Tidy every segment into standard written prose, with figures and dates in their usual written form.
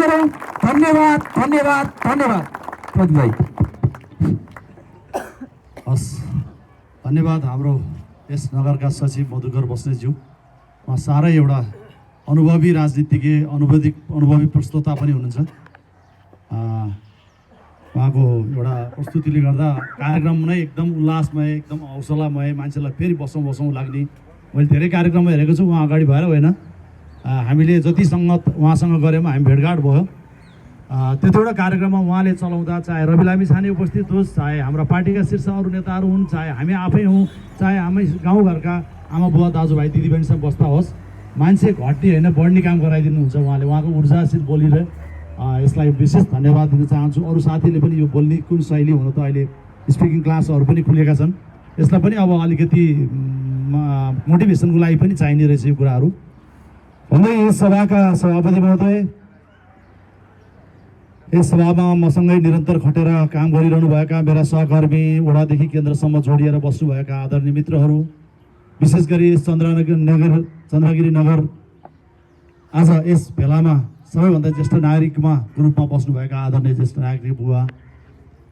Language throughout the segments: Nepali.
गरौँ। धन्यवाद धन्यवाद धन्यवाद प्रदीप भाइ। हस्, धन्यवाद हाम्रो यस नगरका सचिव मधुकर बस्नेतज्यू। उहाँ साह्रै एउटा अनुभवी राजनीतिज्ञ, अनुभवी प्रस्तोता पनि हुनुहुन्छ। उहाँको एउटा प्रस्तुतिले गर्दा कार्यक्रम नै एकदम उल्लासमय, एकदम हौसलामय, मान्छेलाई फेरि बसौँ लाग्ने। मैले धेरै कार्यक्रममा हेरेको छु, उहाँ अगाडि भएर होइन, हामीले जतिसँग उहाँसँग गऱ्यौँ, हामी भेटघाट भयो। त्यतिवटा कार्यक्रममा उहाँले चलाउँदा चाहे रवि लामी छाने उपस्थित होस्, चाहे हाम्रा पार्टीका शीर्ष अरू नेताहरू हुन्, चाहे हामी आफै हौँ, चाहे हामी गाउँघरका आमा बुवा दाजुभाइ दिदीबहिनीसँग बस्दा होस्, मान्छे घट्ने होइन बढ्ने काम गराइदिनुहुन्छ उहाँले। उहाँको ऊर्जासित बोलिरहे यसलाई विशेष धन्यवाद दिन चाहन्छु। अरू साथीले पनि यो बोल्ने कुन शैली हुन त अहिले स्पिकिङ क्लासहरू पनि खुलेका छन्, यसलाई पनि अब अलिकति मोटिभेसनको लागि पनि चाहिने रहेछ यो कुराहरू भन्दै यस सभाका सभापति महोदय, यस सभामा मसँगै निरन्तर खटेर काम गरिरहनुभएका मेरा सहकर्मी, वडादेखि केन्द्रसम्म जोडिएर बस्नुभएका आदरणीय मित्रहरू, विशेष गरी चन्द्रगिरी नगर आज यस भेलामा सबैभन्दा ज्येष्ठ नागरिकमा रूपमा बस्नुभएका आदरणीय ज्येष्ठ नागरिक बुवा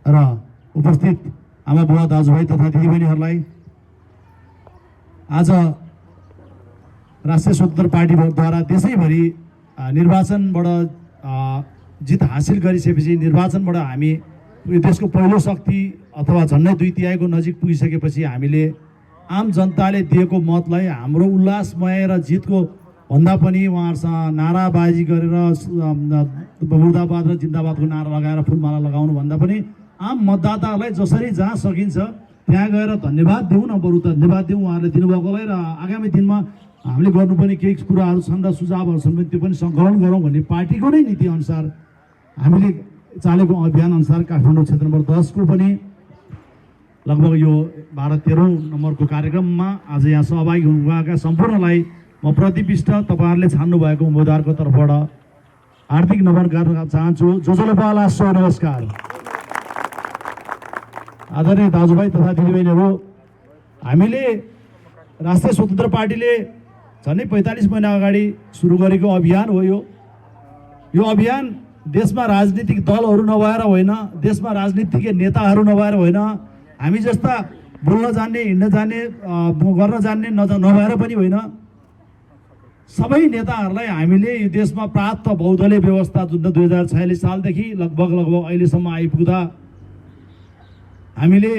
र उपस्थित आमा बुवा दाजुभाइ तथा दिदीबहिनीहरूलाई आज राष्ट्रिय स्वतन्त्र पार्टीद्वारा देशैभरि निर्वाचनबाट जित हासिल गरिसकेपछि, निर्वाचनबाट हामी यो देशको पहिलो शक्ति अथवा झन्डै 2/3 नजिक पुगिसकेपछि हामीले आम जनताले दिएको मतलाई हाम्रो उल्लासमय र जितको भन्दा पनि उहाँहरूसँग नाराबाजी गरेर मुर्दाबाद र जिन्दाबादको नारा लगाएर फुलमाला लगाउनु भन्दा पनि आम मतदाताहरूलाई जसरी जहाँ सकिन्छ त्यहाँ गएर धन्यवाद दिउँ न, बरु धन्यवाद दिउँ उहाँहरूले दिनुभएकोलाई। र आगामी दिनमा हामीले गर्नुपर्ने केही कुराहरू छन् र सुझावहरू छन् भने त्यो पनि सङ्कलन गरौँ भन्ने पार्टीको नै नीतिअनुसार हामीले चालेको अभियानअनुसार काठमाडौँ क्षेत्र नम्बर 10 को पनि लगभग यो 12-13औं नम्बरको कार्यक्रममा आज यहाँ सहभागी हुनुभएका सम्पूर्णलाई म प्रतिष्ठ तपाईँहरूले छान्नुभएको उम्मेदवारको तर्फबाट हार्दिक नमन गर्न चाहन्छु। जोजोले पाला सो नमस्कार। आदरणीय दाजुभाइ तथा दिदीबहिनीहरू, हामीले राष्ट्रिय स्वतन्त्र पार्टीले झन्डै 45 महिना अगाडि सुरु गरेको अभियान हो। यो अभियान देशमा राजनीतिक दलहरू नभएर होइन, देशमा राजनीतिक नेताहरू नभएर होइन, हामी जस्ता बोल्न जान्ने, हिँड्न जान्ने, गर्न जान्ने नभएर पनि होइन, सबै नेताहरूलाई हामीले यो देशमा प्राप्त बहुदलीय व्यवस्था जुन 2046 सालदेखि लगभग अहिलेसम्म आइपुग्दा हामीले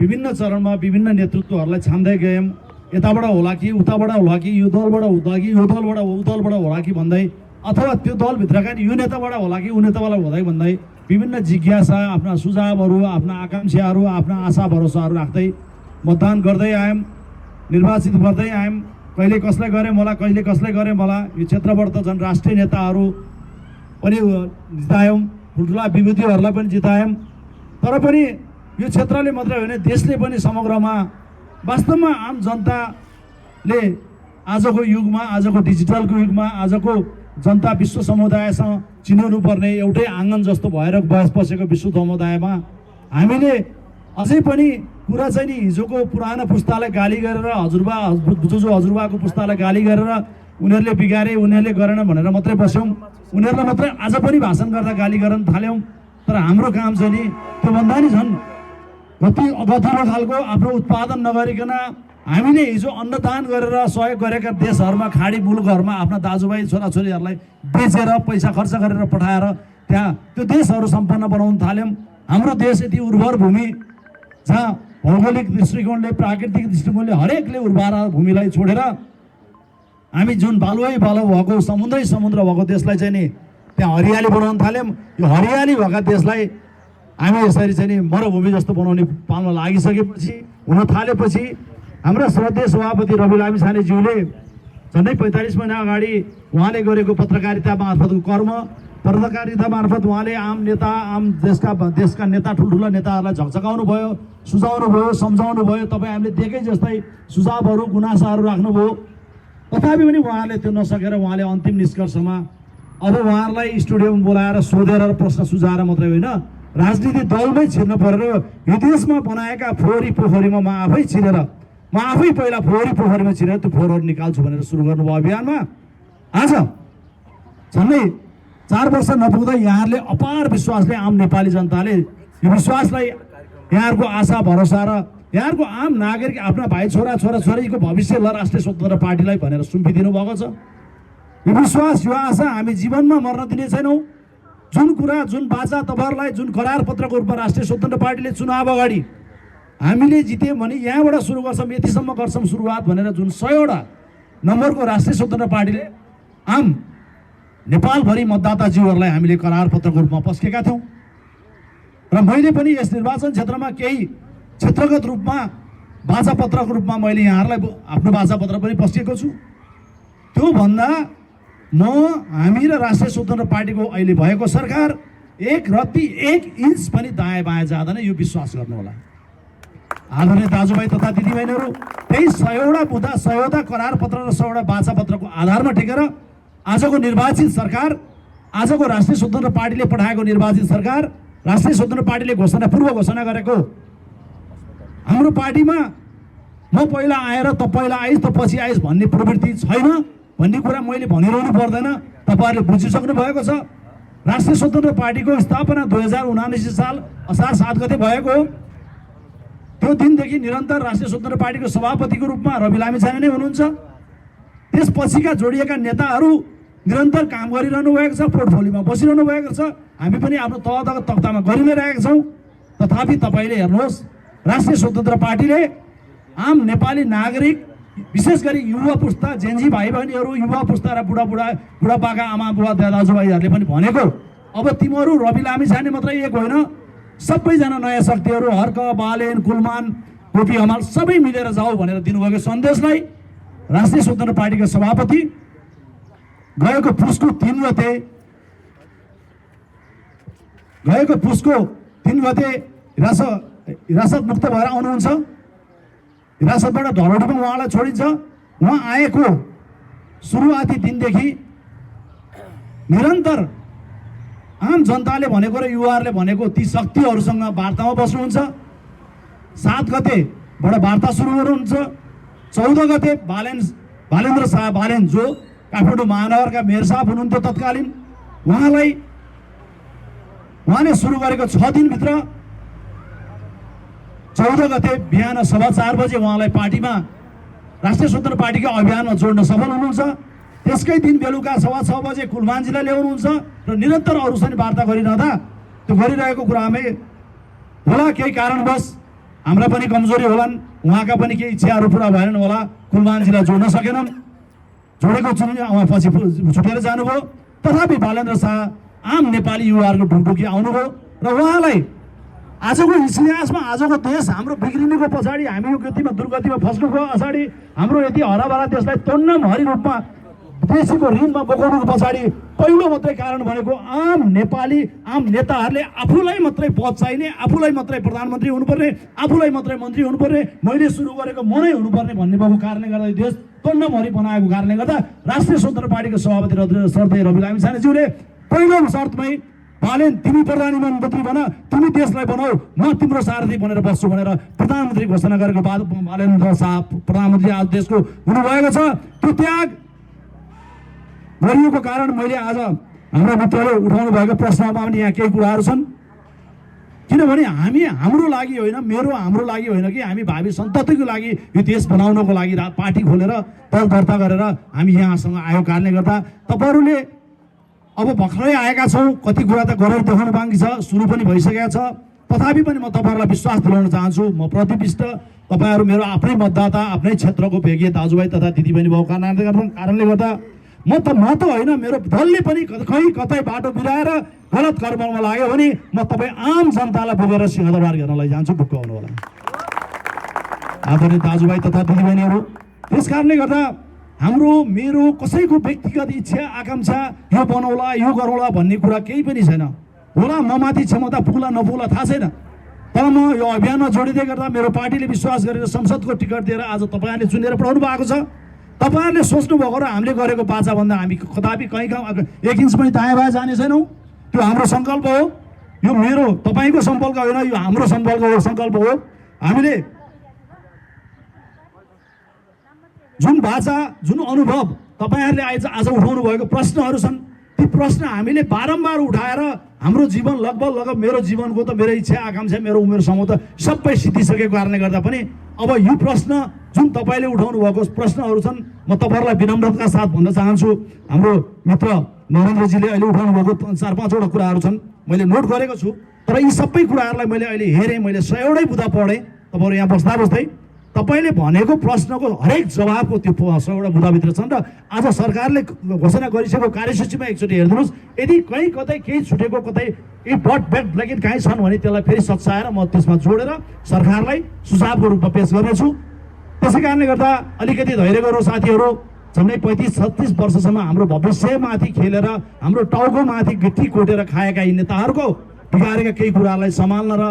विभिन्न चरणमा विभिन्न नेतृत्वहरूलाई छान्दै गयौँ। यताबाट होला कि उताबाट होला कि यो दलबाट होला कि यो दलबाट ऊ दलबाट होला कि भन्दै, अथवा त्यो दलभित्रका यो नेताबाट होला कि ऊ नेताबाट हुँदै भन्दै विभिन्न जिज्ञासा, आफ्ना सुझावहरू, आफ्ना आकाङ्क्षाहरू, आफ्ना आशा भरोसाहरू राख्दै मतदान गर्दै आयौँ, निर्वाचित गर्दै आयौँ। कहिले कसलाई गरे मलाई, कहिले कसलाई गरे मलाई। यो क्षेत्रबाट त झन् राष्ट्रिय नेताहरू पनि जितायौँ, ठुल्ठुला विभूतिहरूलाई पनि जितायौँ। तर पनि यो क्षेत्रले मात्रै होइन, देशले पनि समग्रमा वास्तवमा आम जनताले आजको युगमा, आजको डिजिटलको युगमा, आजको जनता विश्व समुदायसँग चिनाउनु पर्ने एउटै आँगन जस्तो भएर बसेको विश्व समुदायमा हामीले अझै पनि कुरा चाहिँ नि हिजोको पुरानो पुस्तालाई गाली गरेर हजुरबाको पुस्तालाई गाली गरेर उनीहरूले बिगारे, उनीहरूले गरेन भनेर मात्रै बस्यौँ, उनीहरूलाई मात्रै आज पनि भाषण गर्दा गाली गर्न थाल्यौँ। तर हाम्रो काम चाहिँ नि त्योभन्दा नि झन् गतिलो खालको आफ्नो उत्पादन नगरिकन हामीले हिजो अन्नदान गरेर सहयोग गरेका देशहरूमा, खाडी मुलुकहरूमा आफ्ना दाजुभाइ छोराछोरीहरूलाई बेचेर पैसा खर्च गरेर पठाएर त्यहाँ त्यो देशहरू सम्पन्न बनाउन थाल्यौँ। हाम्रो देश यति उर्वर भूमि जहाँ भौगोलिक दृष्टिकोणले, प्राकृतिक दृष्टिकोणले हरेकले उर्वर भूमिलाई छोडेर हामी जुन बालुवै बालु भएको, समुद्र भएको देशलाई चाहिँ नि त्यहाँ हरियाली बनाउन थाल्यौँ। यो हरियाली भएका देशलाई हामी यसरी चाहिँ नि मरुभूमि जस्तो बनाउने पाल्न लागिसकेपछि, हुन थालेपछि हाम्रा श्रद्धेय सभापति रवि लामी छानेज्यूले झन्डै 45 महिना अगाडि उहाँले गरेको पत्रकारिता मार्फतको कर्म, पत्रकारिता मार्फत उहाँले आम नेता, आम देशका नेता, ठुल्ठुला नेताहरूलाई झकझकाउनु भयो, सुझाउनु भयो, सम्झाउनु भयो। तपाईँ हामीले देखे जस्तै सुझावहरू, गुनासाहरू राख्नुभयो। तथापि पनि उहाँले त्यो नसकेर उहाँले अन्तिम निष्कर्षमा अब उहाँहरूलाई स्टुडियोमा बोलाएर सोधेर प्रश्न सुझाएर मात्रै होइन, राजनीतिक दलमै छिर्नु परेर यो देशमा बनाएका फोहोरी पोखरीमा म आफै पहिला फोहोरी पोखरीमा छिरेर त्यो फोहोरहरू निकाल्छु भनेर सुरु गर्नुभयो अभियानमा। आज झन्डै 4 वर्ष नपुग्दा यहाँहरूले अपार विश्वासले आम नेपाली जनताले यो विश्वासलाई यहाँहरूको आशा भरोसा र यहाँहरूको आम नागरिक आफ्ना भाइ छोरा छोरीको भविष्य ल राष्ट्रिय स्वतन्त्र पार्टीलाई भनेर सुम्पिदिनु भएको छ। यो विश्वास यो आशा हामी जीवनमा मर्न दिने छैनौँ। जुन कुरा जुन बाचा तपाईँहरूलाई जुन करार पत्रको रूपमा राष्ट्रिय स्वतन्त्र पार्टीले चुनाव अगाडि हामीले जित्यौँ भने यहाँबाट सुरु गर्छौँ यतिसम्म गर्छौँ सुरुवात भनेर जुन 100वटा नम्बरको राष्ट्रिय स्वतन्त्र पार्टीले आम नेपालभरि मतदाताज्यूहरूलाई हामीले करार पत्रको रूपमा पस्केका थियौँ र मैले पनि यस निर्वाचन क्षेत्रमा केही क्षेत्रगत रूपमा बाचापत्रको रूपमा मैले यहाँहरूलाई आफ्नो बाचापत्र पनि पस्केको छु। त्योभन्दा हामी र राष्ट्रिय स्वतन्त्र पार्टीको अहिले भएको सरकार एक रत्ती 1 इन्च पनि दायाँ बायाँ जाँदैन, यो विश्वास गर्नुहोला। आदरणीय दाजुभाइ तथा दिदीबहिनीहरू, त्यही 100वटा बुँदा 100वटा करार पत्र र 100वटा बाचापत्रको आधारमा टेकेर आजको निर्वाचित सरकार, आजको राष्ट्रिय स्वतन्त्र पार्टीले पठाएको निर्वाचित सरकार, राष्ट्रिय स्वतन्त्र पार्टीले पूर्व घोषणा गरेको हाम्रो पार्टीमा म पहिला आएर त पहिला आइस त पछि आइस भन्ने प्रवृत्ति छैन भन्ने कुरा मैले भनिरहनु पर्दैन, तपाईँहरूले बुझिसक्नु भएको छ। राष्ट्रिय स्वतन्त्र पार्टीको स्थापना 2079 साल असार 7 गते भएको हो। त्यो दिनदेखि निरन्तर राष्ट्रिय स्वतन्त्र पार्टीको सभापतिको रूपमा रवि लामिछाने नै हुनुहुन्छ। त्यसपछिका जोडिएका नेताहरू निरन्तर काम गरिरहनु भएको छ, पोर्टफोलियोमा बसिरहनु भएको छ। हामी पनि आफ्नो तहका तख्तामा गरि नै रहेका छौँ। तथापि तपाईँले हेर्नुहोस्, राष्ट्रिय स्वतन्त्र पार्टीले आम नेपाली नागरिक विशेष गरी युवा पुस्ता जेन्जी भाइ बहिनीहरू, युवा पुस्ता र बुढापाका आमा बुवा दाजुभाइहरूले पनि भनेको अब तिमीहरू रवि लामिछाने मात्रै एक होइन, सबैजना नयाँ शक्तिहरू हर्क बालेन कुलमान गोपी हमाल सबै मिलेर जाऊ भनेर दिनुभएको सन्देशलाई राष्ट्रिय स्वतन्त्र पार्टीका सभापति गएको पुसको 3 गते हिरासत मुक्त भएर आउनुहुन्छ। हिरासतबाट धरोडीमा उहाँलाई छोडिन्छ। उहाँ आएको सुरुवाती दिनदेखि निरन्तर आम जनताले भनेको र युवाहरूले भनेको ती शक्तिहरूसँग वार्तामा बस्नुहुन्छ। 7 गतेबाट वार्ता सुरु गर्नुहुन्छ। 14 गते बालेन्द्र शाह बालेन जो काठमाडौँ महानगरका मेयर साहब हुनुहुन्थ्यो तत्कालीन, उहाँले सुरु गरेको 6 दिनभित्र 14 गते बिहान 4:15 बजे उहाँलाई पार्टीमा राष्ट्रिय स्वतन्त्र पार्टीको अभियानमा जोड्न सफल हुनुहुन्छ। त्यसकै दिन बेलुका 6:15 बजे कुलमानजीलाई ल्याउनुहुन्छ र निरन्तर अरूसँग वार्ता गरिरहँदा त्यो गरिरहेको कुरामै होला केही कारणवश हाम्रा पनि कमजोरी होलान्, उहाँका पनि केही इच्छाहरू पुरा भएनन् होला, कुलमानजीलाई जोड्न सकेनन्। जोडेको उहाँ पछि छुटेर जानुभयो। तथापि बालेन्द्र शाह आम नेपाली युवाहरूको ढुकढुकी आउनुभयो र उहाँलाई आजको इतिहासमा आजको देश हाम्रो बिग्रिनुको पछाडि, हामी यो गतिमा दुर्गतिमा फस्नुको पछाडि, हाम्रो यति हराभरा देशलाई तन्नमहरी रूपमा देशको ऋणमा बोकाउनुको पछाडि पहिलो मात्रै कारण भनेको आम नेपाली आम नेताहरूले आफूलाई मात्रै पद चाहिने, आफूलाई मात्रै प्रधानमन्त्री हुनुपर्ने, आफूलाई मात्रै मन्त्री हुनुपर्ने, मैले सुरु गरेको म नै हुनुपर्ने भन्ने भएको कारणले गर्दा देश तन्नमहरी बनाएको कारणले गर्दा राष्ट्रिय स्वतन्त्र पार्टीको सभापति श्रद्धेय रवि लामिछानेज्यूले पहिलो शर्तमै बालेन तिमी प्रधानमन्त्री बन, तिमी देशलाई बनाऊ, म तिम्रो सारथी बनेर बस्छु भनेर प्रधानमन्त्री घोषणा गरेको बाद बालेन्द्र शाह प्रधानमन्त्री आज देशको हुनुभएको छ। त्यो त्याग गरिएको कारण मैले आज हाम्रो मित्रले उठाउनु भएको प्रश्नमा पनि यहाँ केही कुराहरू छन्। किनभने हाम्रो लागि होइन, हाम्रो लागि होइन कि हामी भावी सन्ततिको लागि यो देश बनाउनको लागि पार्टी खोलेर दल दर्ता गरेर हामी यहाँसँग आएको कारणले गर्दा तपाईँहरूले अब भर्खरै आएका छौँ, कति कुरा त गरेर देखाउनु बाँकी छ, सुरु पनि भइसकेको छ। तथापि पनि म तपाईँहरूलाई विश्वास दिलाउन चाहन्छु, म प्रतिष्ठ तपाईँहरू मेरो आफ्नै मतदाता, आफ्नै क्षेत्रको भेगीय दाजुभाइ तथा दिदीबहिनी भएको कारणले गर्दा म त होइन, मेरो दलले पनि कतै बाटो बिराएर गलत कर्ममा लाग्यो भने म तपाईँ आम जनतालाई बोकेर सिंहदरबार हेर्न लैजान्छु, ढुक्काउनु होला। आदरणीय दाजुभाइ तथा दिदीबहिनीहरू, त्यस कारणले गर्दा मेरो कसैको व्यक्तिगत इच्छा आकाङ्क्षा यो बनाउला यो गरौँला भन्ने कुरा केही पनि छैन। होला म माथि क्षमता पुग्ला नपुग्ला थाहा छैन, तर म यो अभियानमा जोडिँदै गर्दा मेरो पार्टीले विश्वास गरेर संसदको टिकट दिएर आज तपाईँहरूले चुनेर पठाउनु भएको छ। तपाईँहरूले सोच्नुभएको र हामीले गरेको बाचाभन्दा हामी कदापि कहीँ 1 इन्च पनि दायाँ बायाँ जाने छैनौँ। त्यो हाम्रो सङ्कल्प हो, यो मेरो तपाईँको सङ्कल्प होइन, यो हाम्रो सङ्कल्प हो। हामीले जुन बाचा जुन अनुभव तपाईँहरूले आज उठाउनु भएको प्रश्नहरू छन्, ती प्रश्न हामीले बारम्बार उठाएर हाम्रो जीवन लगभग मेरो जीवनको त मेरो इच्छा आकांक्षा मेरो उमेरसम्म त सबै सिद्धिसकेको कारणले गर्दा पनि अब यो प्रश्न जुन तपाईँले उठाउनु भएको प्रश्नहरू छन्, म तपाईँहरूलाई विनम्रताका साथ भन्न चाहन्छु। हाम्रो मित्र नरेन्द्रजीले अहिले उठाउनु भएको 4-5वटा कुराहरू छन्, मैले नोट गरेको छु। तर यी सबै कुराहरूलाई मैले अहिले हेरेँ, मैले 100 बुँदा पढेँ। तपाईँहरू यहाँ बस्दा बस्दै तपाईँले भनेको प्रश्नको हरेक जवाबको त्यो 100 बुँदाभित्र छन्। र आज सरकारले घोषणा गरिसकेको कार्यसूचीमा एकचोटि हेरिदिनुहोस्, यदि कहीँ कतै केही छुटेको, कतै यी डट ब्याक ब्ल्याकेट काहीँ छन् भने त्यसलाई फेरि सच्याएर म त्यसमा जोडेर सरकारलाई सुझावको रूपमा पेश गर्नेछु। त्यसै कारणले गर्दा अलिकति धैर्य गरौँ साथीहरू। झन्डै 35-36 वर्षसम्म हाम्रो भविष्यमाथि खेलेर हाम्रो टाउकोमाथि गिट्टी कोटेर खाएका यी नेताहरूको बिगारेका केही कुराहरूलाई सम्हाल्न र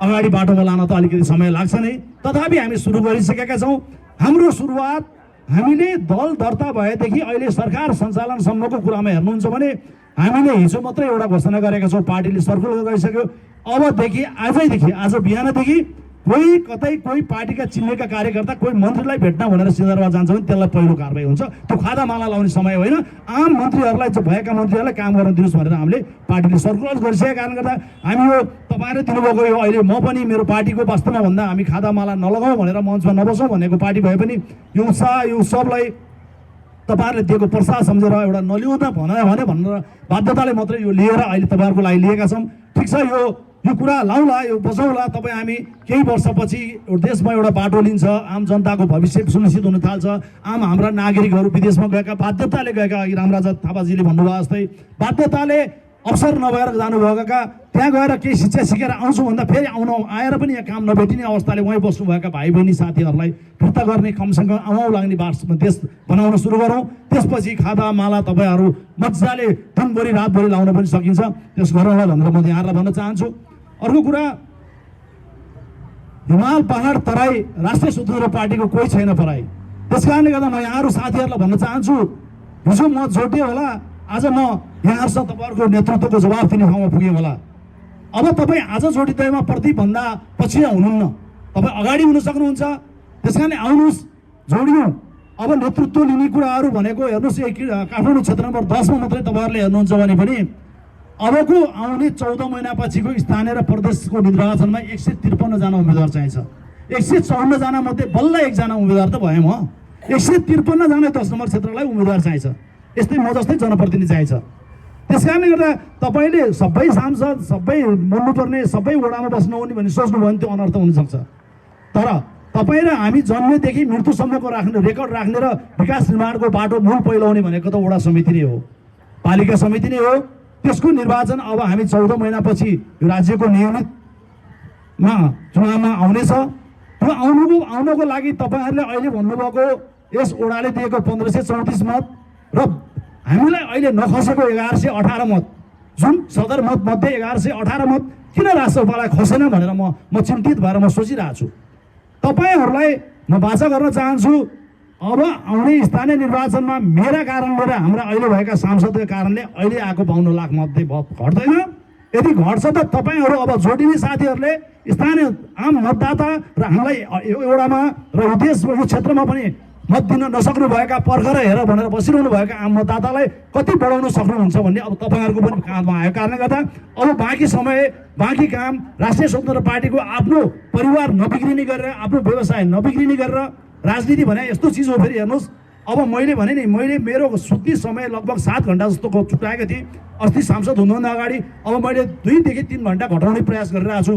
अगाडि बाटोमा लान त अलिकति समय लाग्छ नै। तथापि हामी सुरु गरिसकेका छौँ। हाम्रो सुरुवात हामीले दल दर्ता भएदेखि अहिले सरकार सञ्चालनसम्मको कुरामा हेर्नुहुन्छ भने हामीले हिजो मात्रै एउटा घोषणा गरेका छौँ, पार्टीले सर्कुलर गरिसक्यो। अबदेखि आजैदेखि, आज बिहानदेखि कोही पार्टीका चिन्नेका कार्यकर्ता कोही मन्त्रीलाई भेट्न भनेर सिंहदरबार जान्छ भने त्यसलाई पहिलो कारबाही हुन्छ। त्यो खादामाला लाउने समय होइन। आम मन्त्रीहरूलाई चाहिँ भएका मन्त्रीहरूलाई काम गर्न दिनुहोस् भनेर हामीले पार्टीले सर्कुलर गरिसकेको कारणले गर्दा हामी यो तपाईँले दिनुभएको यो अहिले म पनि मेरो पार्टीको वास्तवमा भन्दा हामी खादामाला नलगाउँ भनेर मञ्चमा नबसौँ भनेको पार्टी भए पनि यो उत्साह यो सबलाई तपाईँहरूले दिएको प्रसाद सम्झेर एउटा नलिउन भनेर बाध्यताले मात्रै यो लिएर अहिले तपाईँहरूको लागि लिएका छौँ। ठिक छ, यो कुरा लाउँला, यो बसाउँला। तपाईँ हामी केही वर्षपछि देशमा एउटा बाटो लिन्छ, आम जनताको भविष्य सुनिश्चित हुन थाल्छ। हाम्रा नागरिकहरू विदेशमा गएका, बाध्यताले गएका, अघि रामराजा थापाजीले भन्नुभयो जस्तै बाध्यताले अवसर नभएर जानुभएका, त्यहाँ गएर केही शिक्षा सिकेर आउँछु भन्दा फेरि आएर पनि यहाँ काम नभेटिने अवस्थाले वहीँ बस्नुभएका भाइ बहिनी साथीहरूलाई फिर्ता गर्ने, कमसँग आउँ लाग्ने देश बनाउन सुरु गरौँ। त्यसपछि खादामाला तपाईँहरू मजाले दिनभरि रातभरि लाउन पनि सकिन्छ। त्यस गरौँला भनेर म यहाँहरूलाई भन्न चाहन्छु। अर्को कुरा, हिमाल पहाड तराई राष्ट्रिय स्वतन्त्र पार्टीको कोही छैन पराई। त्यस कारणले गर्दा म यहाँहरू साथीहरूलाई भन्न चाहन्छु, हिजो म जोडियो होला, आज म यहाँहरूसँग तपाईँहरूको नेतृत्वको जवाब दिने ठाउँमा पुगेँ होला। अब तपाईँ आज जोडिँदैमा प्रतिभन्दा पछि हुनुहुन्न, तपाईँ अगाडि हुन सक्नुहुन्छ। त्यस कारणले आउनुहोस्, जोडियौँ। अब नेतृत्व लिने कुराहरू भनेको हेर्नुहोस्, काठमाडौँ क्षेत्र नम्बर 10मा मात्रै तपाईँहरूले हेर्नुहुन्छ भने पनि अबको आउने 14 महिनापछिको स्थानीय र प्रदेशको निर्वाचनमा 153 जना उम्मेदवार चाहिन्छ। 154 जना मध्ये बल्ल 1 जना उम्मेदवार त भएँ म। 153 जना 10 नम्बर क्षेत्रलाई उम्मेदवार चाहिन्छ। यस्तै म जस्तै जनप्रतिनिधि चाहिन्छ। त्यस कारणले गर्दा तपाईँले सबै सांसद, सबै बोल्नुपर्ने, सबै वडामा बस्नुहुने भन्ने सोच्नुभयो भने त्यो अनर्थ हुनसक्छ। तर तपाईँ र हामी जन्मेदेखि मृत्युसम्मको रेकर्ड राख्ने र विकास निर्माणको बाटो मूल पहिलाउने भनेको त वडा समिति नै हो, पालिका समिति नै हो। त्यसको निर्वाचन अब हामी 14 महिनापछि यो राज्यको नियमितमा चुनावमा आउनेछ। त्यो आउनको लागि तपाईँहरूले अहिले भन्नुभएको यस ओडाले दिएको 1534 मत र हामीलाई अहिले नखसेको 1118 मत, जुन सदर मत मध्ये 1118 मत किन राष्ट्रसभालाई खसेन भनेर म चिन्तित भएर म सोचिरहेको छु। तपाईँहरूलाई म बाचा गर्न चाहन्छु, अब आउने स्थानीय निर्वाचनमा मेरा कारणले र हाम्रा अहिले भएका सांसदका कारणले अहिले आएको 52 लाख मध्ये घट्दैन। यदि घट्छ त तपाईँहरू अब जोडिने साथीहरूले स्थानीय आम मतदाता र हामीलाई यो एउटामा र देश यो क्षेत्रमा पनि मत दिन नसक्नुभएका, पर्खेर हेर भनेर बसिरहनु भएका आम मतदातालाई कति बढाउन सक्नुहुन्छ भन्ने अब तपाईँहरूको पनि काममा आएको कारणले गर्दा अब बाँकी समय, बाँकी काम राष्ट्रिय स्वतन्त्र पार्टीको आफ्नो परिवार नबिग्रिने गरेर, आफ्नो व्यवसाय नबिग्रिने गरेर, राजनीति भने यस्तो चिज हो। फेरि हेर्नुहोस्, अब मैले भने नि, मैले मेरो सुत्ने समय लगभग 7 घन्टा जस्तो छुट्याएको थिएँ अस्ति सांसद हुनुभन्दा अगाडि। अब मैले 2 देखि 3 घन्टा घटाउने प्रयास गरिरहेको छु,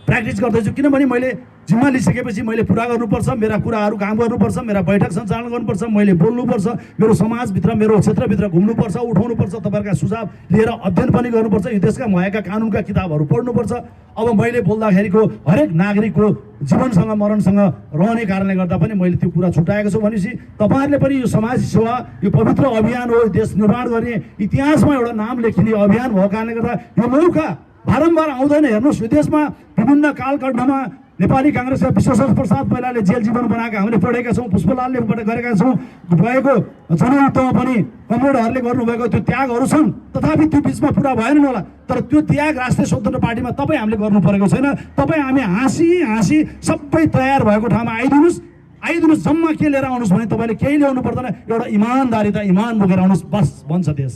प्र्याक्टिस गर्दैछु। किनभने मैले जिम्मा लिइसकेपछि मैले पुरा गर्नुपर्छ, मेरा कुराहरू काम गर्नुपर्छ, मेरा बैठक सञ्चालन गर्नुपर्छ, मैले बोल्नुपर्छ, मेरो समाजभित्र मेरो क्षेत्रभित्र घुम्नुपर्छ, उठाउनुपर्छ, तपाईँहरूका सुझाव लिएर अध्ययन पनि गर्नुपर्छ, यो देशका भएका कानुनका किताबहरू पढ्नुपर्छ। अब मैले बोल्दाखेरिको हरेक नागरिकको जीवनसँग मरणसँग रहने कारणले गर्दा पनि मैले त्यो कुरा छुट्याएको छु। भनेपछि तपाईँहरूले पनि यो समाज सेवा, यो पवित्र अभियान हो, देश निर्माण गर्ने इतिहासमा एउटा नाम लेखिने अभियान भएको कारणले गर्दा यो मौका बारम्बार आउँदैन। हेर्नुहोस्, यो देशमा विभिन्न कालखण्डमा नेपाली काङ्ग्रेसका विश्वेश्वर प्रसाद मैनाले जेल जीवन बनाएका हामीले पढेका छौँ, पुष्पलालले गरेका छौँ, भएको जनयुद्धमा पनि कमरेडहरूले गर्नुभएको त्यो त्यागहरू छन्। तथापि त्यो बिचमा पुरा भएन होला। तर त्यो त्याग राष्ट्रिय स्वतन्त्र पार्टीमा तपाईँ हामीले गर्नु परेको छैन। तपाईँ हामी हाँसी सबै तयार भएको ठाउँमा आइदिनुहोस्, जम्मा के लिएर आउनुहोस् भने तपाईँले केही ल्याउनु पर्दैन, एउटा इमान्दारिता, इमान बोकेर आउनुहोस्, बस बन्छ देश।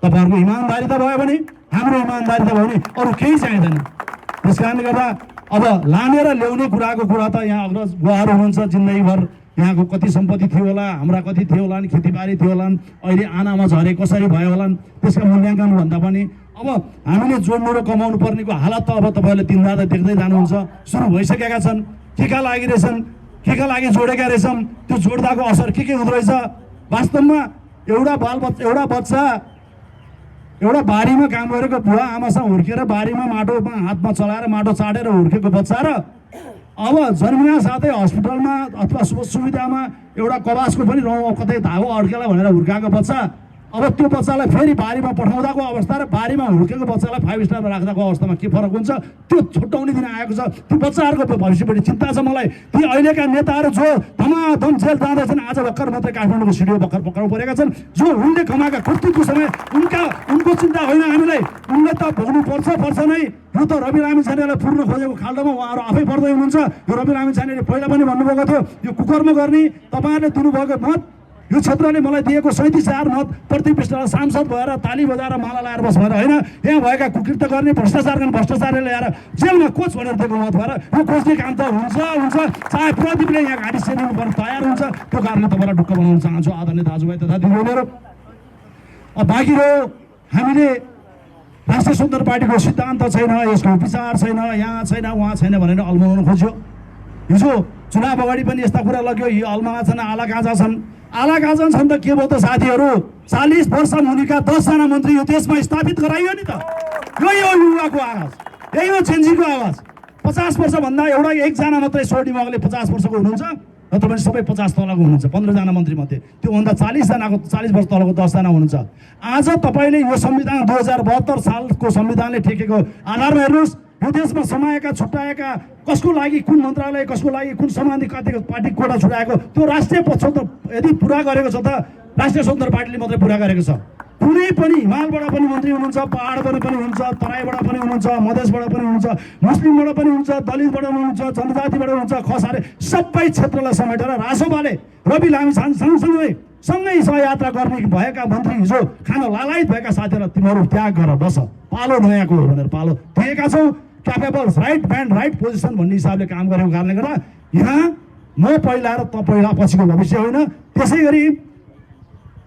तपाईँहरूको इमान्दारिता भयो भने, हाम्रो इमान्दारिता भयो भने अरू केही चाहिँदैन। त्यस कारणले गर्दा अब लाने र ल्याउने कुराको कुरा त यहाँ अग्रज गुवाहरू हुनुहुन्छ। जिन्दगीभर यहाँको कति सम्पत्ति थियो होला, हाम्रा कति थियो होला, खेतीबारी थियो होला, अहिले आनामा झरे कसरी भयो होला, त्यसका मूल्याङ्कन भन्दा पनि अब हामीले जोड्नु र कमाउनु पर्नेको हालत त अब तपाईँहरूले दिनरात देख्दै जानुहुन्छ। सुरु भइसकेका छन्, केका लागि रहेछन्, केका लागि जोडेका रहेछन्, त्यो जोड्दाको असर के हुँदो रहेछ। वास्तवमा एउटा बच्चा एउटा बारीमा काम गरेको बुवा आमासँग हुर्केर बारीमा माटोमा हातमा चलाएर माटो चाटेर हुर्केको बच्चा र अब जन्मिन साथै हस्पिटलमा अथवा सुविधामा एउटा कबासको पनि कतै धागो अड्केला भनेर हुर्काएको बच्चा, अब त्यो बच्चालाई फेरि बारीमा पठाउँदाको अवस्था र बारीमा हुर्केको बच्चालाई 5 स्टारमा राख्दाको अवस्थामा के फरक हुन्छ, त्यो छुट्याउने दिन आएको छ। ती बच्चाहरूको भविष्यपट्टि चिन्ता छ मलाई। ती अहिलेका नेताहरू जो धमाधम जेल जाँदैछन्, आज भर्खर मात्रै काठमाडौँको सिडिओ भर्खर पक्राउ परेका छन्, जो उनले कमाएका कृतिको समय उनको चिन्ता होइन हामीलाई। उनले त भोग्नु पर्छ नै। यो त रवि लामिछानेलाई पुर्न खोजेको खाल्डोमा उहाँहरू आफै पर्दै हुनुहुन्छ। यो रवि लामिछानेले पहिला पनि भन्नुभएको थियो, यो कुकरमा गर्ने तपाईँहरूले दिनुभएको मत, यो क्षेत्रले मलाई दिएको 37,000 मत प्रति पृष्ठलाई सांसद भएर ताली बजाएर माला लाएर बस भएर होइन, यहाँ भएका कुकृत्य गर्ने भ्रष्टाचारले ल्याएर जेलमा कोच भनेर दिएको मत भएर यो कोच्ने काम त हुन्छ। चाहे प्रदीपले यहाँ घाँटी सेनिनु पर्ने तयार हुन्छ। त्यो कारणले तपाईँलाई ढुक्क बनाउन चाहन्छु आदरणीय दाजुभाइ तथा दिदीबहिनीहरू। अब बाँकी रह्यो हामीले राष्ट्रिय स्वतन्त्र पार्टीको सिद्धान्त छैन, यसको विचार छैन, यहाँ छैन उहाँ छैन भनेर अल्माउन खोज्यो। हिजो चुनाव अगाडि पनि यस्ता कुरा लग्यो, यो अल्मामा छन्, आला गाँजा छन्। आला गाँजा छन् त के भयो त साथीहरू, 40 वर्ष मुनिका 10 जना मन्त्री यो देशमा स्थापित गराइयो नि त। यही हो युवाको आवाज, यही हो जेन्जीको आवाज। 50 वर्षभन्दा एकजना मात्रै सोर्डी मगले 50 वर्षको हुनुहुन्छ, नत्र पनि सबै 50 तलको हुनुहुन्छ। 15 जना मन्त्री मध्ये त्योभन्दा 40 वर्ष तलको 10 जना हुनुहुन्छ। आज तपाईँले यो संविधान 2072 सालको संविधानले ठेकेको आधारमा हेर्नुहोस्, यो देशमा समाएका छुट्याएका कसको लागि कुन मन्त्रालय, कसको लागि कुन सम्बन्धी कतिको पार्टी कोटा छुट्याएको, त्यो राष्ट्रिय पक्ष त यदि पुरा गरेको छ त राष्ट्रिय स्वतन्त्र पार्टीले मात्रै पुरा गरेको छ। कुनै पनि हिमालबाट पनि मन्त्री हुनुहुन्छ, पहाडबाट पनि हुनुहुन्छ, तराईबाट पनि हुनुहुन्छ, मधेसबाट पनि हुनुहुन्छ, मुस्लिमबाट पनि हुन्छ, दलितबाट पनि हुन्छ, जनजातिबाट हुन्छ, खसारे सबै क्षेत्रलाई समेटेर रासोपाले रवि लामिछाने सँगै सहयात्रा गर्ने भएका मन्त्री हिजो खान लालायत भएका साथीहरूलाई तिमीहरू त्याग गर बस, पालो नयाँको हो भनेर पालो दिएका छौँ। क्यापेबल्स, राइट म्यान राइट पोजिसन भन्ने हिसाबले काम गरेको कारणले गर्दा यहाँ म पहिला र त पहिला पछिको भविष्य होइन। त्यसै गरी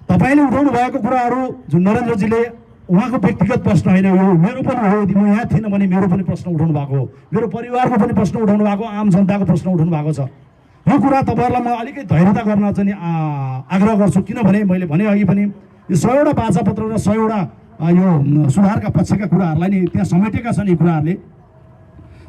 तपाईँले उठाउनु भएको कुराहरू जुन नरेन्द्रजीले, उहाँको व्यक्तिगत प्रश्न होइन, यो मेरो पनि हो। यदि म यहाँ थिइनँ भने मेरो पनि प्रश्न उठाउनु भएको हो, मेरो परिवारको पनि प्रश्न उठाउनु भएको, आम जनताको प्रश्न उठाउनु भएको छ। यो कुरा तपाईँहरूलाई म अलिकति धैर्यता गर्न चाहिँ आग्रह गर्छु। किनभने मैले भने अघि पनि यो 100वटा बाचापत्र र 100वटा यो सुधारका पक्षका कुराहरूलाई नि त्यहाँ समेटेका छन्। यी कुराहरूले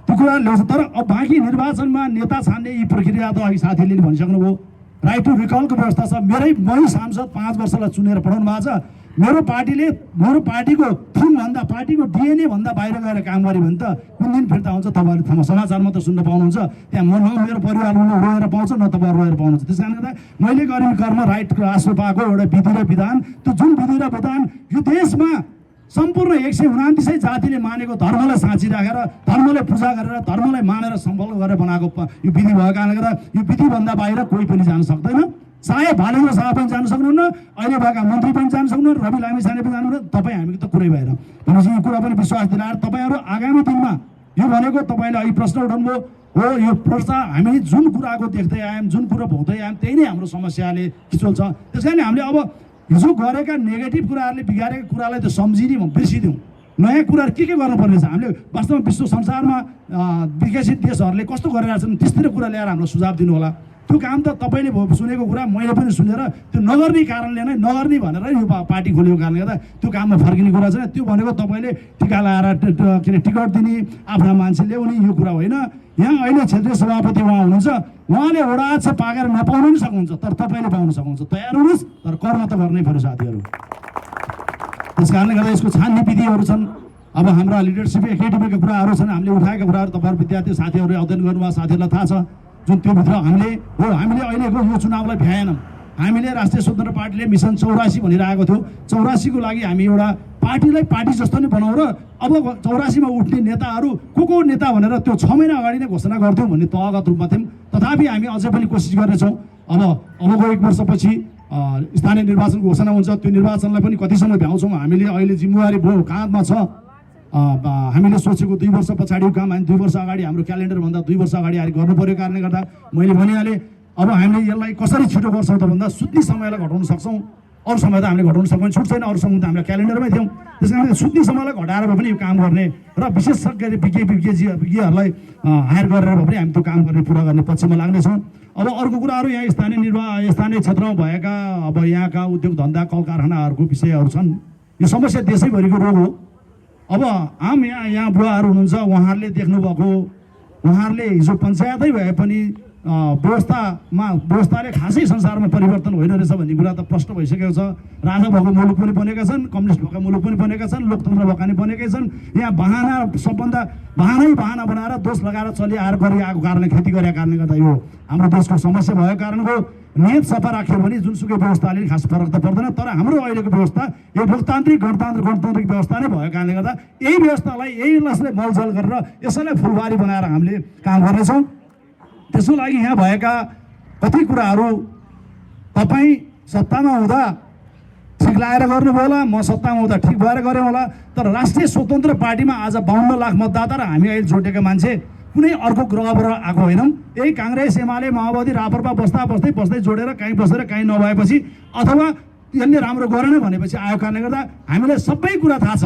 त्यो कुराहरू ल्याउँछ। तर अब बाँकी निर्वाचनमा नेता छान्ने यी प्रक्रिया त अघि साथीले नि भनिसक्नुभयो, राइट टु रिकलको व्यवस्था छ। मै सांसद 5 वर्षलाई चुनेर पठाउनु भएको छ। मेरो पार्टीको थुमभन्दा, पार्टीको डिएनए भन्दा बाहिर गएर काम गऱ्यो भने त कुन दिन फिर्ता हुन्छ तपाईँहरू ठाउँमा समाचार मात्र सुन्न पाउनुहुन्छ। त्यहाँ म न मेरो परिवारमा रोएर पाउँछ, न तपाईँ रोएर पाउनुहुन्छ। त्यस कारणले गर्दा मैले गर्ने कर्म राइटको आश्रय पाएको एउटा विधि र विधान, त्यो जुन विधि र विधान यो देशमा सम्पूर्ण 129 जातिले मानेको धर्मलाई साँची राखेर, धर्मलाई पूजा गरेर, धर्मलाई मानेर सम्बल गरेर बनाएको यो विधि भएको कारणले गर्दा यो विधिभन्दा बाहिर कोही पनि जान सक्दैन। चाहे भालेन्द्र शाह पनि जान सक्नुहुन्न, अहिले भएका मन्त्री पनि जान सक्नुहुन्न, रवि लामिछाने पनि जानुहुन्न, तपाईँ हामीको त कुरै भएन भनेपछि यो कुरा पनि विश्वास दिलाएर तपाईँहरू आगामी दिनमा यो भनेको तपाईँले अहिले प्रश्न उठाउनुभयो हो, यो प्रश्न हामी जुन कुराको देख्दै आयौँ, जुन कुरा भोग्दै आयौँ, त्यही नै हाम्रो समस्याले खिचोल्छ। त्यस कारण हामीले अब हिजो गरेका नेगेटिभ कुराहरूले बिगारेका कुरालाई त सम्झिदिउँ, बिर्सिदिउँ। नयाँ कुराहरू के गर्नुपर्ने छ, हामीले वास्तवमा विश्व संसारमा विकसित देशहरूले कस्तो गरिरहेछन् त्यस्तिर कुरा ल्याएर हाम्रो सुझाव दिनु होला। त्यो काम त तपाईँले सुनेको कुरा मैले पनि सुनेर त्यो नगर्ने कारणले नै, नगर्ने भनेर यो पार्टी खोलेको कारणले गर्दा त्यो काममा फर्किने कुरा छैन। त्यो भनेको तपाईँले टिका लाएर के अरे टिकट दिने, आफ्ना मान्छे ल्याउने यो कुरा होइन। यहाँ अहिले क्षेत्रीय सभापति उहाँ हुनुहुन्छ, उहाँले वडाध्यक्ष पाकेर नपाउनु पनि सक्नुहुन्छ, तर तपाईँले पाउन सक्नुहुन्छ। तयार हुनुहोस्, तर कर्म त गर्नै पर्यो साथीहरू। त्यस कारणले गर्दा यसको छान्ने विधिहरू छन्। अब हाम्रा लिडरसिप एकाडेमीका कुराहरू छन्, हामीले उठाएका कुराहरू तपाईँहरू विद्यार्थी साथीहरूले अध्ययन गर्नुभएको साथीहरूलाई थाहा छ। जुन त्योभित्र हामीले अहिलेको यो चुनावलाई भ्याएनौँ। हामीले राष्ट्रिय स्वतन्त्र पार्टीले मिसन 84 भनिरहेको थियो। 84 को लागि हामी एउटा पार्टीलाई पार्टी जस्तो नै बनाउँ र अब 84 मा उठ्ने नेताहरू को नेता भनेर त्यो 6 महिना अगाडि नै घोषणा गर्थ्यौँ भन्ने तहगत रूपमा थियौँ। तथापि हामी अझै पनि कोसिस गर्नेछौँ। अबको 1 वर्षपछि स्थानीय निर्वाचन घोषणा हुन्छ, त्यो निर्वाचनलाई पनि कति समय भ्याउँछौँ हामीले, अहिले जिम्मेवारी भयो काँधमा छ। हामीले सोचेको 2 वर्ष पछाडिको काम हामी 2 वर्ष अगाडि हाम्रो क्यालेन्डरभन्दा 2 वर्ष अगाडि गर्नु पर्यो कारणले गर्दा मैले भनिहालेँ। अब हामीले यसलाई कसरी छिटो गर्छौँ त भन्दा सुत्ने समयलाई घटाउन सक्छौँ। अरू समय त हामीले घटाउन सक्दैन, छुट छैन, अरू समय त हाम्रो क्यालेन्डरमै थियौँ। त्यस कारण सुत्ने समयलाई घटाएर भए पनि यो काम गर्ने र विशेषज्ञ विज्ञहरूलाई हायर गरेर भए पनि हामी त्यो काम गर्ने पुरा गर्ने पक्षमा लाग्नेछौँ। अब अर्को कुराहरू यहाँ स्थानीय क्षेत्रमा भएका अब यहाँका उद्योग धन्दा कल कारखानाहरूको विषयहरू छन्। यो समस्या देशैभरिको रोग हो। अब आम यहाँ बुवाहरू हुनुहुन्छ, उहाँहरूले देख्नुभएको, उहाँहरूले हिजो पञ्चायतै भए पनि व्यवस्थाले खासै संसारमा परिवर्तन होइन रहेछ भन्ने कुरा त प्रष्ट भइसकेको छ। राजा भएको मुलुक पनि बनेका छन्, कम्युनिस्ट भएका मुलुक पनि बनेका छन्, लोकतन्त्र भएका पनि बनेकै छन्। यहाँ सबभन्दा बहाना बनाएर दोष लगाएर चलिआएर गरिआएको कारणले खेती गरेका कारणले गर्दा यो हाम्रो देशको समस्या भएको कारणको नियत सफा राख्यो भने जुनसुकै व्यवस्थाले खास फरक त पर्दैन। तर हाम्रो अहिलेको व्यवस्था यो लोकतान्त्रिक गणतान्त्रिक व्यवस्था नै भएको कारणले गर्दा यही व्यवस्थालाई यसलाई मलजल गरेर यसैलाई फुलबारी बनाएर हामीले काम गर्नेछौँ। त्यसको लागि यहाँ भएका कति कुराहरू तपाईँ सत्तामा हुँदा ठिक लगाएर गर्नुभयो होला, म सत्तामा हुँदा ठिक भएर गरेँ होला। तर राष्ट्रिय स्वतन्त्र पार्टीमा आज 52 लाख मतदाता र हामी अहिले जोडेका मान्छे कुनै अर्को ग्रहबाट आएको होइनौँ। यही काङ्ग्रेस, एमाले, माओवादी, राप्रपा बस्दै जोडेर काहीँ बसेर काहीँ नभएपछि अथवा यसले राम्रो गरेन भनेपछि आएको कारणले गर्दा हामीलाई सबै कुरा थाहा छ।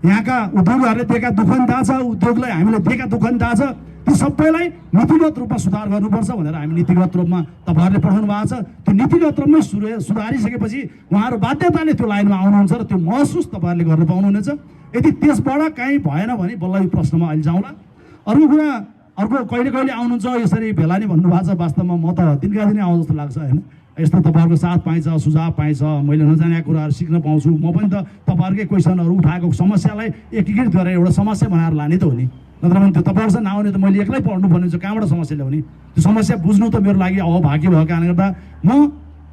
यहाँका उद्योगहरूले दिएका दुःख नि थाहा छ, उद्योगलाई हामीले दिएका दुःख नि थाहा छ। ती सबैलाई नीतिगत रूपमा सुधार गर्नुपर्छ भनेर हामी नीतिगत रूपमा तपाईँहरूले पठाउनु भएको छ। त्यो नीतिगत रूपमै सुधारिसकेपछि उहाँहरू बाध्यताले त्यो लाइनमा आउनुहुन्छ र त्यो महसुस तपाईँहरूले गर्न पाउनुहुनेछ। यदि त्यसबाट काहीँ भएन भने बल्ल यो प्रश्नमा अहिले जाउँला। अर्को कहिले आउनुहुन्छ यसरी भेला नि भन्नुभएको छ। वास्तवमा म त दिनका दिनै आउँ जस्तो लाग्छ होइन। यस्तो तपाईँहरूको साथ पाइन्छ, सुझाव पाइन्छ, मैले नजानेका कुराहरू सिक्न पाउँछु। म पनि त तपाईँहरूकै क्वेसनहरू उठाएको समस्यालाई एकीकृत गरेर एउटा समस्या बनाएर लाने त हो नि। नत्र भने त्यो तपाईँहरूसँग नआउने त मैले एक्लै पढ्नु पर्ने हुन्छ, कहाँबाट समस्या ल्याउने? त्यो समस्या बुझ्नु त मेरो लागि भाग्य भएको कारणले गर्दा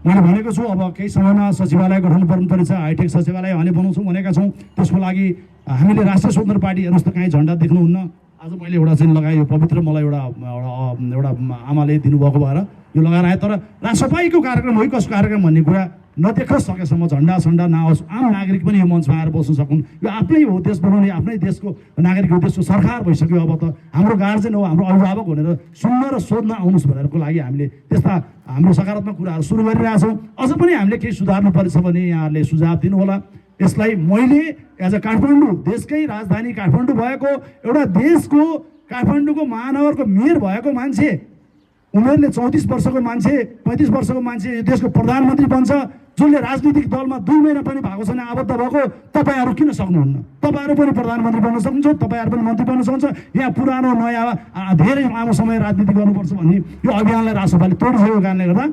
मैले भनेको छु अब केही समयमा सचिवालय गठन पर्नुपर्नेछ, हाइटेक सचिवालय हामीले बनाउँछौँ भनेका छौँ। त्यसको लागि हामीले राष्ट्रिय स्वतन्त्र पार्टी हेर्नुहोस् त कहीँ झन्डा देख्नुहुन्न। आज मैले एउटा चाहिँ लगाएँ, यो पवित्र मलाई एउटा आमाले दिनुभएको भएर यो लगाएर आएँ। तर राष्ट्रपाइको कार्यक्रम हो कसको कार्यक्रम भन्ने कुरा नदेख्न सकेसम्म झन्डा नआओस्, आम नागरिक पनि यो मञ्चमा आएर बस्न सकुन्। यो आफ्नै हो, देश बनाउने आफ्नै देशको नागरिक हो, देशको सरकार भइसक्यो। अब त हाम्रो गार्जेन हो, हाम्रो अभिभावक भनेर सुन्न र सोध्न आउनुहोस् भनेरको लागि हामीले त्यस्ता हाम्रो सकारात्मक कुराहरू सुरु गरिरहेछौँ। अझ पनि हामीले केही सुधार्नु पर्छ भने यहाँहरूले सुझाव दिनुहोला। यसलाई मैले एज अ काठमाडौँ, देशकै राजधानी काठमाडौँ भएको, एउटा देशको काठमाडौँको महानगरको मेयर भएको मान्छे, उमेरले 34 वर्षको मान्छे, 35 वर्षको मान्छे यो देशको प्रधानमन्त्री बन्छ, जसले राजनीतिक दलमा 2 महिना पनि भएको छैन आबद्ध भएको। तपाईँहरू किन सक्नुहुन्न? तपाईँहरू पनि प्रधानमन्त्री बन्न सक्नुहुन्छ, तपाईँहरू पनि मन्त्री बन्न सक्नुहुन्छ। यहाँ पुरानो नयाँ धेरै लामो समय राजनीति गर्नुपर्छ भन्ने यो अभियानलाई राष्ट्रपाले तोडिसकेको कारणले गर्दा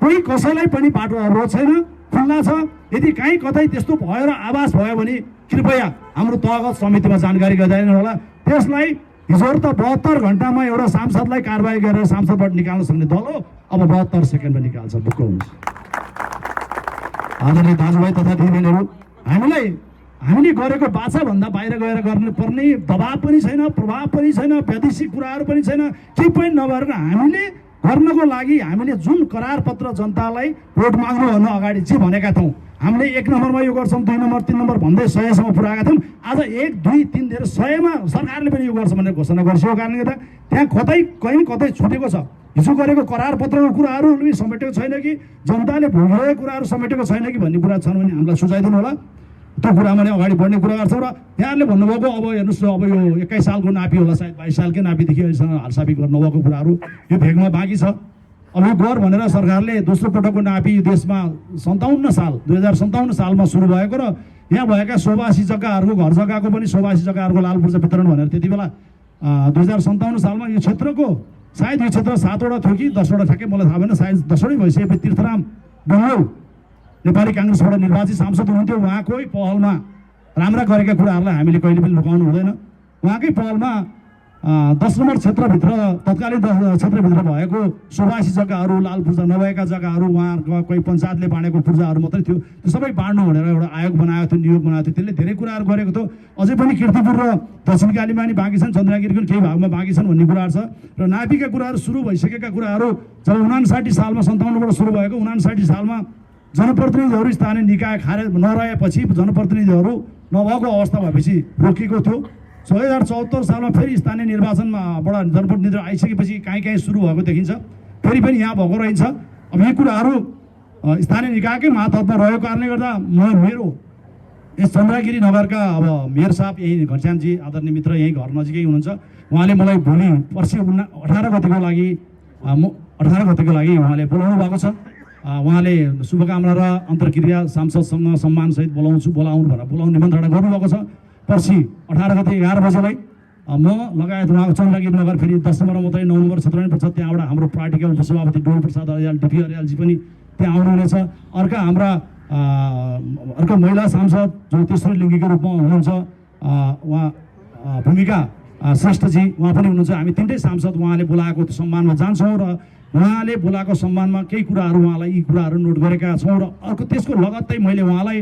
कोही कसैलाई पनि बाटो अवरोध छैन, खुल्ला छ। यदि कहीँ कतै त्यस्तो भयो र आवाज भयो भने कृपया हाम्रो तहगत समितिमा जानकारी गराइदिनु होला। त्यसलाई हिजो त 72 घन्टामा एउटा सांसदलाई कारबाही गरेर सांसदबाट निकाल्न सक्ने दल हो, अब 72 सेकेन्डमा निकाल्छ। बुक्क हुन्छ। आदरणीय दाजुभाइ तथा दिदीबहिनीहरू, हामीले गरेको बाछाभन्दा बाहिर गएर गर्नुपर्ने दबाब पनि छैन, प्रभाव पनि छैन, वैदेशिक कुराहरू पनि छैन, केही पनि नभएर हामीले गर्नको लागि हामीले जुन करार पत्र जनतालाई भोट माग्नुभन्दा अगाडि जे भनेका थियौँ, हामीले 1 नम्बरमा यो गर्छौँ, 2 नम्बर 3 नम्बर भन्दै 100सम्म पुऱ्याएका थियौँ। आज 1, 2, 3 दिएर 100मा सरकारले पनि यो गर्छ भनेर घोषणा गरिसकेको कारणले गर्दा त्यहाँ कहीँ कतै छुटेको छ। हिजो गरेको करार पत्रको कुराहरू समेटेको छैन कि जनताले भोगिरहेको कुराहरू समेटेको छैन कि भन्ने कुरा छन् भने हामीलाई सुझाइदिनु होला। त्यो कुरामा नै अगाडि बढ्ने कुरा गर्छौँ। र यहाँहरूले भन्नुभएको अब हेर्नुहोस् अब यो 21 सालको नापी होला, सायद 22 सालकै नापीदेखि अहिलेसम्म हालसापी गर्नुभएको कुराहरू यो भेगमा बाँकी छ। अब यो गर भनेर सरकारले दोस्रो पटकको नापी देशमा 2057 सालमा सुरु भएको र यहाँ भएका शोभासी जग्गाहरूको घर जग्गाको पनि शोभासी जग्गाहरूको लाल पूर्जा वितरण भनेर त्यति बेला 2057 सालमा यो क्षेत्रको सायद यो क्षेत्र 7वटा थियो कि 10वटा ठ्याक्कै मलाई थाहा भएन, सायद 10वटै भइसकेपछि तीर्थराम डुङ्गौल नेपाली काङ्ग्रेसबाट निर्वाचित सांसद हुनुहुन्थ्यो। उहाँकै पहलमा राम्रा गरेका कुराहरूलाई हामीले कहिले पनि लुकाउनु हुँदैन। उहाँकै पहलमा 10 नम्बर क्षेत्रभित्र तत्कालीन क्षेत्रभित्र भएको सुवासी जग्गाहरू लाल पूर्जा नभएका जग्गाहरू उहाँहरूको कोही पञ्चायतले बाँडेको पूर्जाहरू मात्रै थियो त्यो सबै बाँड्नु भनेर एउटा आयोग बनाएको थियो नियोग बनाएको थियो त्यसले धेरै कुराहरू गरेको थियो अझै पनि कीर्तिपुर र दक्षिणकालीमा नि बाँकी छन् चन्द्रगिरीको केही भागमा बाँकी छन् भन्ने कुराहरू छ र नापीका कुराहरू सुरु भइसकेका कुराहरू जब 59 सालमा 57बाट सुरु भएको 59 सालमा जनप्रतिनिधिहरू स्थानीय निकाय खारेज नरहेपछि जनप्रतिनिधिहरू नभएको अवस्था भएपछि रोकिएको थियो 2074 सालमा फेरि स्थानीय निर्वाचनबाट जनप्रतिनिधिहरू आइसकेपछि कहीँ सुरु भएको देखिन्छ फेरि पनि यहाँ भएको रहन्छ अब यी कुराहरू स्थानीय निकायकै मातहतमा रहेको कारणले गर्दा मेरो यस चन्द्रगिरी नगरका अब मेयर साहब यही घनश्यामजी आदरणीय मित्र यही घर नजिकै हुनुहुन्छ उहाँले मलाई भोलि पर्सि 18 गतिको लागि 18 गतिको लागि उहाँले बोलाउनु भएको छ उहाँले शुभकामना र अन्तर्क्रिया सांसदसँग सम्मानसहित बोलाउनु भनेर बोलाउने निमन्त्रणा गर्नुभएको छ पर्सि 18 गते 11 बजेलाई म लगायत उहाँको चन्द्रगिरी नगर फेरि 10 नम्बर मात्रै 9 नम्बर क्षेत्र पनि पर्छ त्यहाँबाट हाम्रो पार्टीका उपसभापति डोल प्रसाद अर्याल डिपी अर्यालजी पनि त्यहाँ आउनुहुनेछ अर्का महिला सांसद जो तेस्रो लिङ्गीको रूपमा हुनुहुन्छ उहाँ भूमिका श्रेष्ठजी उहाँ पनि हुनुहुन्छ हामी तिनटै सांसद उहाँले बोलाएको सम्मानमा जान्छौँ र उहाँले बोलाएको सम्मानमा केही कुराहरू उहाँलाई यी कुराहरू नोट गरेका छौँ र अर्को त्यसको लगत्तै मैले उहाँलाई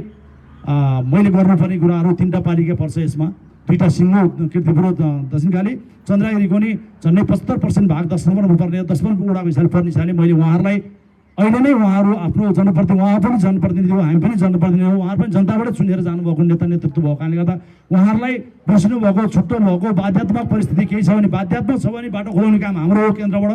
मैले गर्नुपर्ने कुराहरू 3टा पालिका पर्छ यसमा 2टा सिङ्गो कीर्तिपुर दक्षिणकाली चन्द्रगिरीको नि झन्डै 75% भाग 10 नम्बरमा पर्ने 10 नम्बरको वडाको हिसाबले पर्ने हिसाबले मैले उहाँहरूलाई अहिले नै उहाँहरू आफ्नो जनप्रतिनिधि उहाँ पनि जनप्रतिनिधि हो हामी पनि जनप्रतिनिधि हो उहाँहरू पनि जनताबाट चुनेर जानुभएको नेता नेतृत्व भएको कारणले गर्दा उहाँहरूलाई बस्नुभएको छुट्याउनु भएको बाध्यात्मक परिस्थिति केही छ भने बाध्यात्मक छ भने बाटो खोलाउने काम हाम्रो हो केन्द्रबाट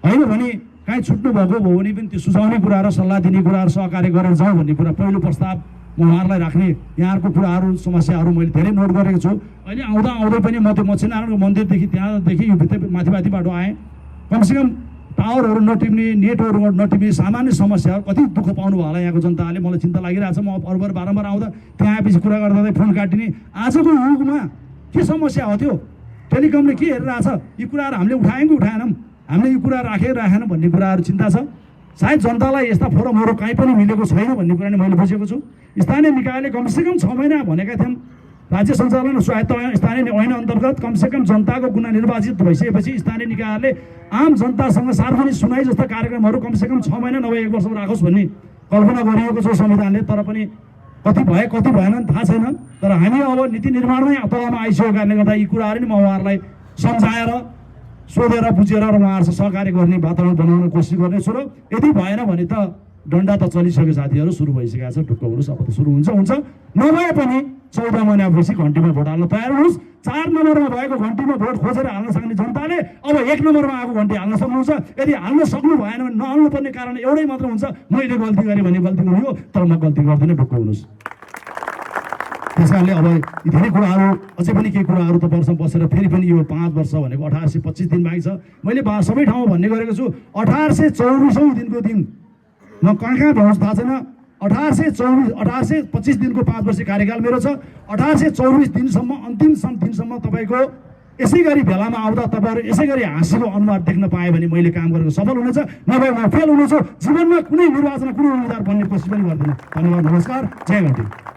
होइन भने काहीँ छुट्नु भएको भयो भने पनि त्यो सुझाउने कुराहरू सल्लाह दिने कुराहरू सहकार्य गरेर जाउँ भन्ने कुरा पहिलो प्रस्ताव म उहाँहरूलाई राख्ने यहाँहरूको कुराहरू समस्याहरू मैले धेरै नोट गरेको छु अहिले आउँदै पनि म त्यो मच्छीनारायणको मन्दिरदेखि त्यहाँदेखि यो भित्र माथि बाटो आएँ कमसेकम टावरहरू नटिप्ने नेटहरू नटिप्ने सामान्य समस्याहरू कति दुःख पाउनु भयो होला यहाँको जनताले मलाई चिन्ता लागिरहेको छ म अरूबाट बारम्बार आउँदा त्यहाँ आएपछि कुरा गर्दा फोन काटिने आजको युगमा के समस्या हो त्यो टेलिकमले के हेरिरहेछ यी कुराहरू हामीले उठायौँ कि उठाएनौँ हामीले यो कुरा राखेन भन्ने कुराहरू चिन्ता छ सायद जनतालाई यस्ता फोरमहरू कहीँ पनि मिलेको छैन भन्ने कुरा नै मैले बुझेको छु स्थानीय निकायले कमसेकम 6 महिना भनेका थियौँ राज्य सञ्चालन स्वायत्त स्थानीय ऐन अन्तर्गत कमसेकम जनताको गुना निर्वाचित भइसकेपछि स्थानीय निकायले आम जनतासँग सार्वजनिक सुनाइ जस्ता कार्यक्रमहरू कमसेकम 6 महिना नभए 1 वर्ष राखोस् भन्ने कल्पना गरिएको छ संविधानले तर पनि कति भएन थाहा छैन तर हामी अब नीति निर्माणमै तहमा आइसकेको कारणले गर्दा यी कुराहरू नि म उहाँहरूलाई सम्झाएर सोधेर बुझेर र उहाँहरूसँग सहकार्य गर्ने वातावरण बनाउन कोसिस गर्नेछु र यदि भएन भने त डन्डा त चलिसक्यो साथीहरू सुरु भइसकेको छ ढुक्क हुनुहोस् अब त सुरु हुन्छ नभए पनि 14 महिनापछि घन्टीमा भोट हाल्न तयार हुनुहोस् 4 नम्बरमा भएको घन्टीमा भोट खोजेर हाल्न सक्ने जनताले अब 1 नम्बरमा आएको घन्टी हाल्न सक्नुहुन्छ यदि हाल्न सक्नु भएन भने नहाल्नु पर्ने कारण एउटै मात्र हुन्छ मैले गल्ती गरेँ भने गल्ती हुनु तर म गल्ती गर्दिनँ ढुक्क हुनुहोस् त्यस कारणले अब धेरै कुराहरू अझै पनि केही कुराहरू त वर्ष बसेर फेरि पनि यो 5 वर्ष भनेको 1825 दिन बाँकी छ मैले सबै ठाउँमा भन्ने गरेको छु 1824औं दिनको दिन म कहाँ भ्रमण थाहा छैन 1825 दिनको 5 वर्ष कार्यकाल मेरो छ 1824 दिनसम्म अन्तिम दिनसम्म तपाईँको यसै गरी भेलामा आउँदा तपाईँहरू यसै गरी हाँसीको अनुहार देख्न पाएँ भने मैले काम गरेको सफल हुनेछ नभए म फेल हुनेछु जीवनमा कुनै निर्वाचन कुनै उम्मेदवार बन्ने कोसिस पनि गर्दिनँ धन्यवाद नमस्कार जय घन्टी